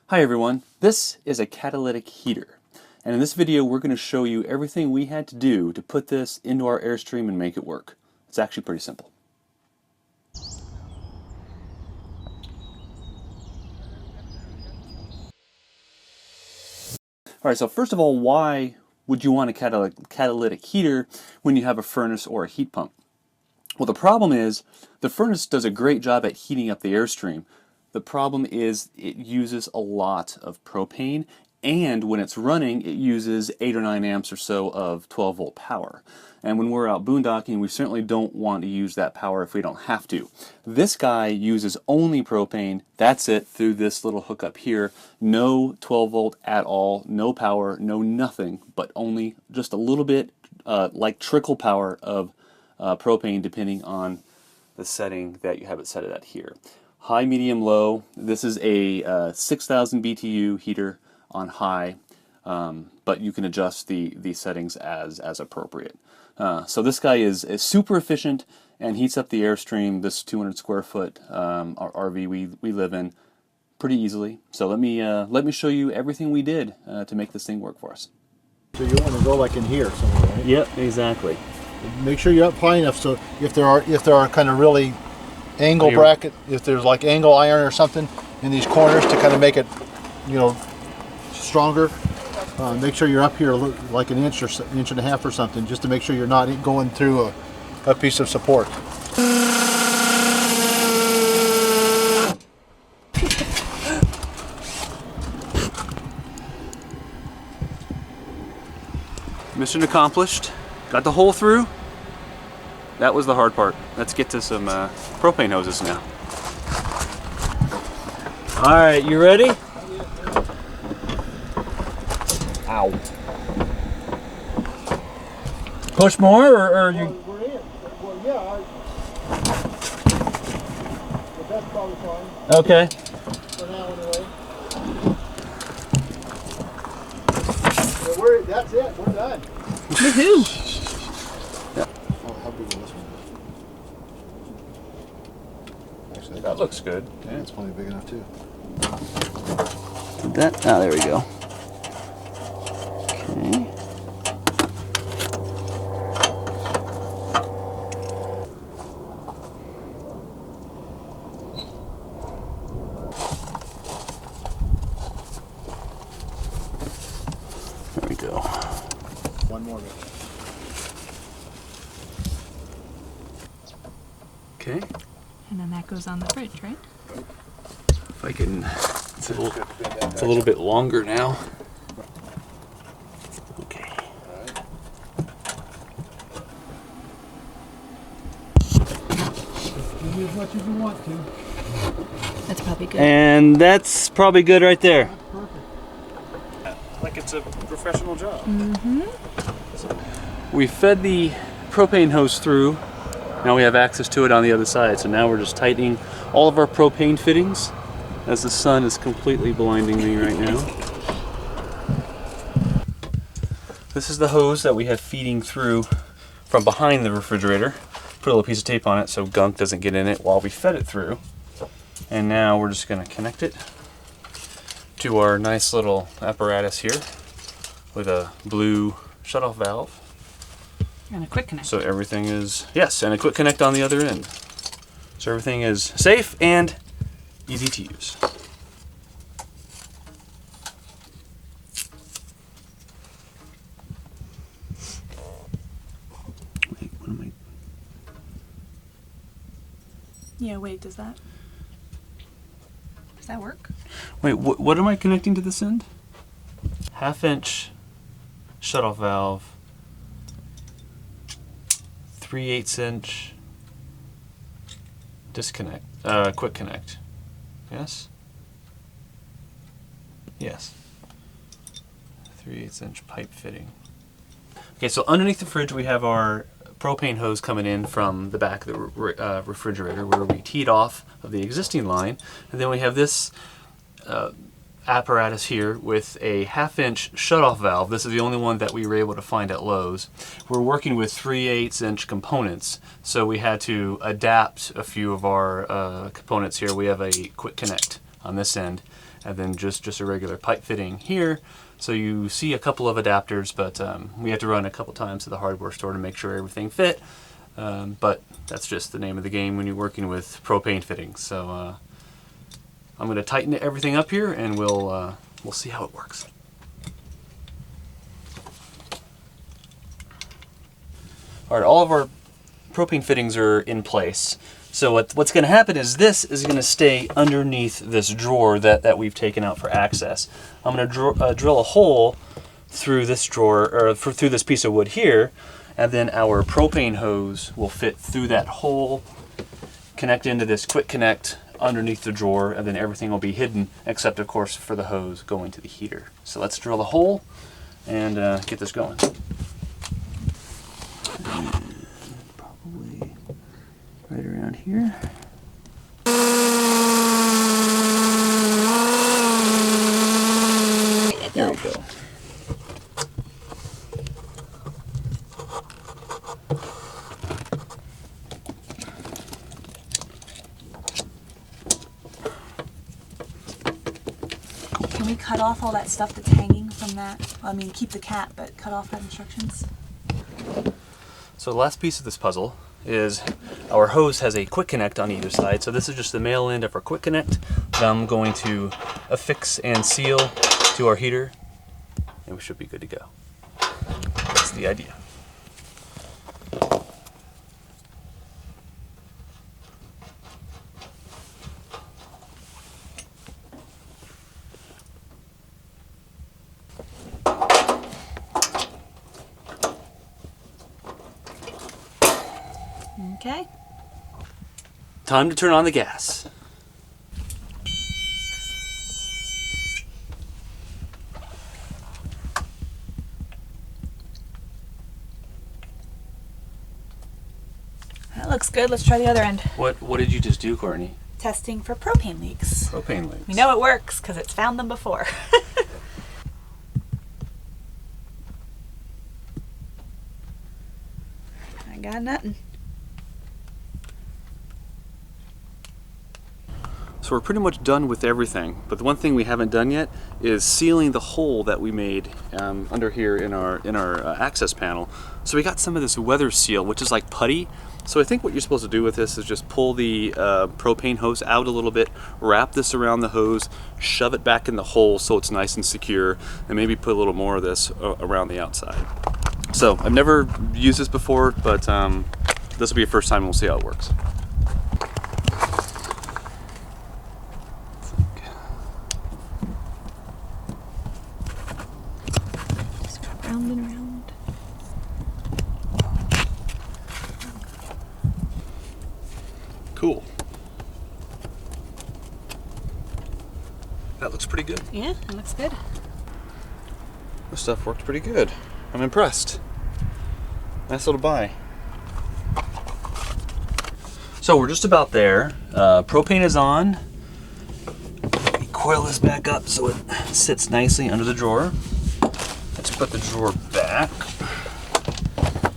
Hi everyone, this is a catalytic heater, and in this video we're going to show you everything we had to do to put this into our Airstream and make it work. It's actually pretty simple. Alright, so first of all, why would you want a catalytic heater when you have a furnace or a heat pump? Well, the problem is the furnace does a great job at heating up the Airstream. The problem is it uses a lot of propane, and when it's running it uses 8 or 9 amps or so of 12 volt power. And when we're out boondocking, we certainly don't want to use that power if we don't have to. This guy uses only propane, that's it, through this little hookup here. No 12 volt at all, no power, no nothing, but only just a little bit like trickle power of propane depending on the setting that you have it set at here. High, medium, low. This is a 6,000 BTU heater on high, but you can adjust the settings as appropriate. So this guy is super efficient and heats up the Airstream, this 200 square foot RV we live in, pretty easily. So let me show you everything we did to make this thing work for us. So you want to go like in here somewhere, right? Yep, exactly. Make sure you're up high enough so if there are kind of really angle bracket, if there's like angle iron or something in these corners to kind of make it, you know, stronger, make sure you're up here like an inch or inch and a half or something, just to make sure you're not going through a piece of support. Mission accomplished. Got the hole through. That was the hard part. Let's get to some propane hoses now. All right, you ready? Ow. Push more, or you? We're in. Well, yeah. But that's probably fine. Okay. For now, anyway. That's it. We're done. Woohoo! How big is this one? Actually, That looks good. Yeah, it's plenty big enough too. That. Ah, there we go. Okay. There we go. One more minute. Okay. And then that goes on the fridge, right? If I can, it's a little bit longer now. Okay. Give me as much as you want to. That's probably good. And that's probably good right there. Perfect. Like it's a professional job. Mm-hmm. We fed the propane hose through. Now we have access to it on the other side. So now we're just tightening all of our propane fittings as the sun is completely blinding me right now. This is the hose that we have feeding through from behind the refrigerator. Put a little piece of tape on it so gunk doesn't get in it while we fed it through. And now we're just going to connect it to our nice little apparatus here with a blue shutoff valve. And a quick connect. So everything is, yes, and a quick connect on the other end. So everything is safe and easy to use. Wait, what am I? Yeah, wait, does that work? Wait, what am I connecting to this end? 1/2 inch shutoff valve. 3/8 inch disconnect, quick connect. Yes? Yes. 3/8 inch pipe fitting. Okay, so underneath the fridge we have our propane hose coming in from the back of the refrigerator where we teed off of the existing line. And then we have this apparatus here with a 1/2 inch shutoff valve. This is the only one that we were able to find at Lowe's. We're working with 3/8 inch components, so we had to adapt a few of our components here. We have a quick connect on this end, and then just a regular pipe fitting here. So you see a couple of adapters, but we had to run a couple times to the hardware store to make sure everything fit. But that's just the name of the game when you're working with propane fittings. So I'm going to tighten everything up here, and we'll see how it works. All right, all of our propane fittings are in place. So what's going to happen is this is going to stay underneath this drawer that we've taken out for access. I'm going to drill a hole through this drawer, or through this piece of wood here, and then our propane hose will fit through that hole, connect into this quick connect underneath the drawer, and then everything will be hidden, except of course for the hose going to the heater. So let's drill a hole and get this going. Probably right around here. There we go. Can we cut off all that stuff that's hanging from that? Well, I mean, keep the cap, but cut off that instructions. So the last piece of this puzzle is our hose has a quick connect on either side. So this is just the male end of our quick connect that I'm going to affix and seal to our heater, and we should be good to go. That's the idea. Okay. Time to turn on the gas. That looks good. Let's try the other end. What did you just do, Courtney? Testing for propane leaks. Propane leaks. We know it works because it's found them before. I got nothing. So we're pretty much done with everything, but the one thing we haven't done yet is sealing the hole that we made under here in our access panel. So we got some of this weather seal, which is like putty. So I think what you're supposed to do with this is just pull the propane hose out a little bit, wrap this around the hose, shove it back in the hole so it's nice and secure, and maybe put a little more of this around the outside. So I've never used this before, but this will be a first time, and we'll see how it works. Just go round and round. Cool. That looks pretty good. Yeah, that looks good. This stuff worked pretty good. I'm impressed. Nice little buy. So we're just about there. Propane is on. We coil this back up so it sits nicely under the drawer. Let's put the drawer back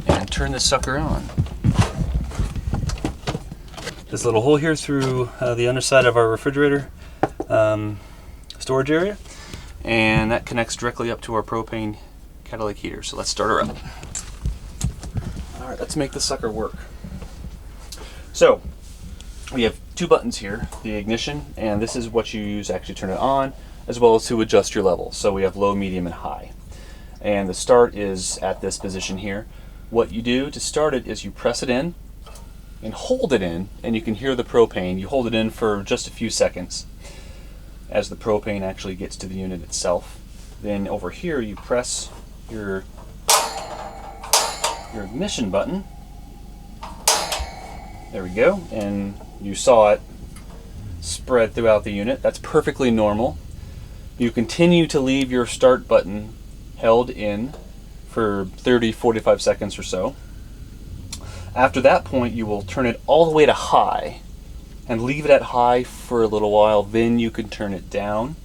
and turn this sucker on. This little hole here through the underside of our refrigerator storage area, and that connects directly up to our propane catalytic heater. So let's start her up. All right, let's make this sucker work. So we have two buttons here, the ignition, and this is what you use to actually turn it on, as well as to adjust your level. So we have low, medium, and high. And the start is at this position here. What you do to start it is you press it in and hold it in, and you can hear the propane. You hold it in for just a few seconds as the propane actually gets to the unit itself. Then over here you press your ignition button. There we go, and you saw it spread throughout the unit. That's perfectly normal. You continue to leave your start button held in for 30-45 seconds or so. After that point, you will turn it all the way to high and leave it at high for a little while. Then you can turn it down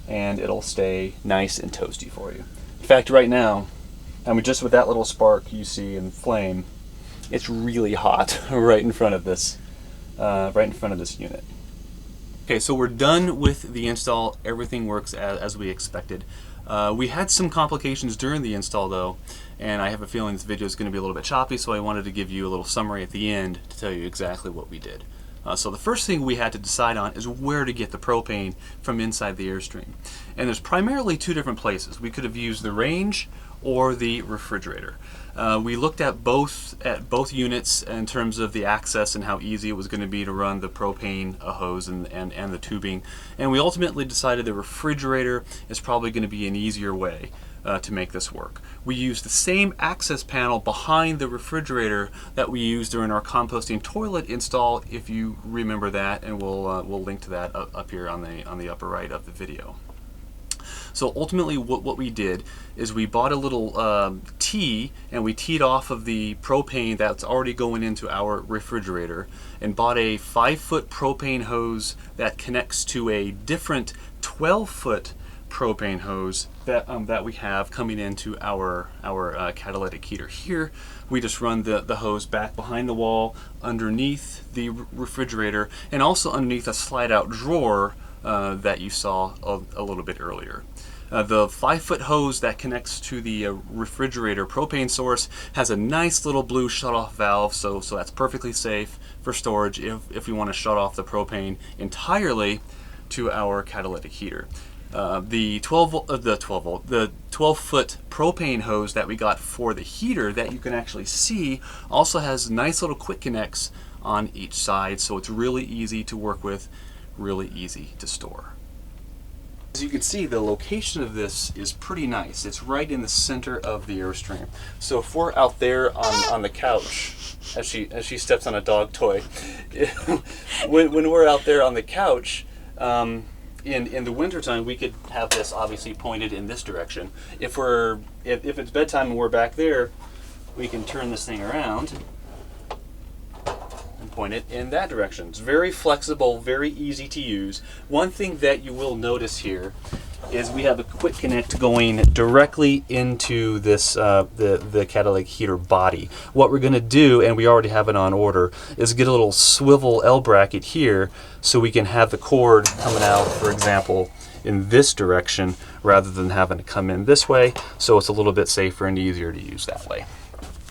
and it'll stay nice and toasty for you. In fact, right now, I mean, just with that little spark you see in flame, it's really hot right in front of this unit. Okay, so we're done with the install. Everything works as we expected. We had some complications during the install though, and I have a feeling this video is going to be a little bit choppy, so I wanted to give you a little summary at the end to tell you exactly what we did. So the first thing we had to decide on is where to get the propane from inside the Airstream. And there's primarily two different places. We could have used the range or the refrigerator. We looked at both units in terms of the access and how easy it was going to be to run the propane hose and the tubing, and we ultimately decided the refrigerator is probably going to be an easier way to make this work. We used the same access panel behind the refrigerator that we used during our composting toilet install, if you remember that, and we'll link to that up here on the upper right of the video. So ultimately what we did is we bought a little tee, and we teed off of the propane that's already going into our refrigerator, and bought a 5-foot propane hose that connects to a different 12-foot propane hose that we have coming into our catalytic heater. Here we just run the hose back behind the wall underneath the refrigerator, and also underneath a slide out drawer that you saw a little bit earlier. The 5-foot hose that connects to the refrigerator propane source has a nice little blue shutoff valve, so that's perfectly safe for storage if we want to shut off the propane entirely to our catalytic heater. The 12-foot propane hose that we got for the heater that you can actually see also has nice little quick connects on each side, so it's really easy to work with, really easy to store. As you can see, the location of this is pretty nice. It's right in the center of the Airstream. So if we're out there on the couch, as she steps on a dog toy, when we're out there on the couch, in the wintertime, we could have this obviously pointed in this direction. If it's bedtime and we're back there, we can turn this thing around and point it in that direction. It's very flexible, very easy to use. One thing that you will notice here is we have a quick connect going directly into this the catalytic heater body. What we're going to do, and we already have it on order, is get a little swivel L bracket here so we can have the cord coming out, for example, in this direction rather than having to come in this way, so it's a little bit safer and easier to use that way.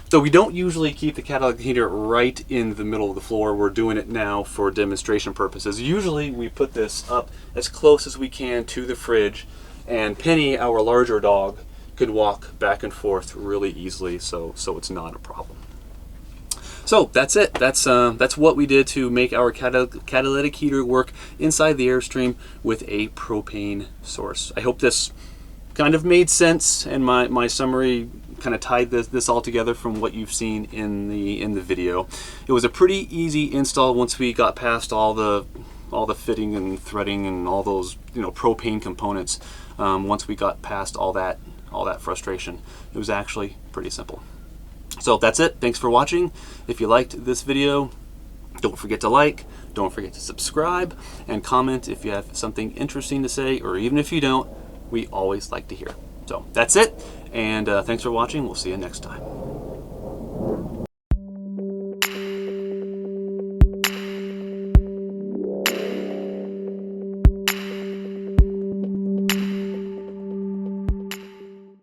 So we don't usually keep the catalytic heater right in the middle of the floor. We're doing it now for demonstration purposes. Usually we put this up as close as we can to the fridge, and Penny, our larger dog, could walk back and forth really easily, so it's not a problem. So that's it. That's what we did to make our catalytic heater work inside the Airstream with a propane source. I hope this kind of made sense, and my summary kind of tied this all together from what you've seen in the video. It was a pretty easy install once we got past all the fitting and threading and all those propane components. Once we got past all that frustration, it was actually pretty simple. So that's it. Thanks for watching. If you liked this video, don't forget to like, don't forget to subscribe, and comment if you have something interesting to say, or even if you don't. We always like to hear. So that's it, and thanks for watching. We'll see you next time.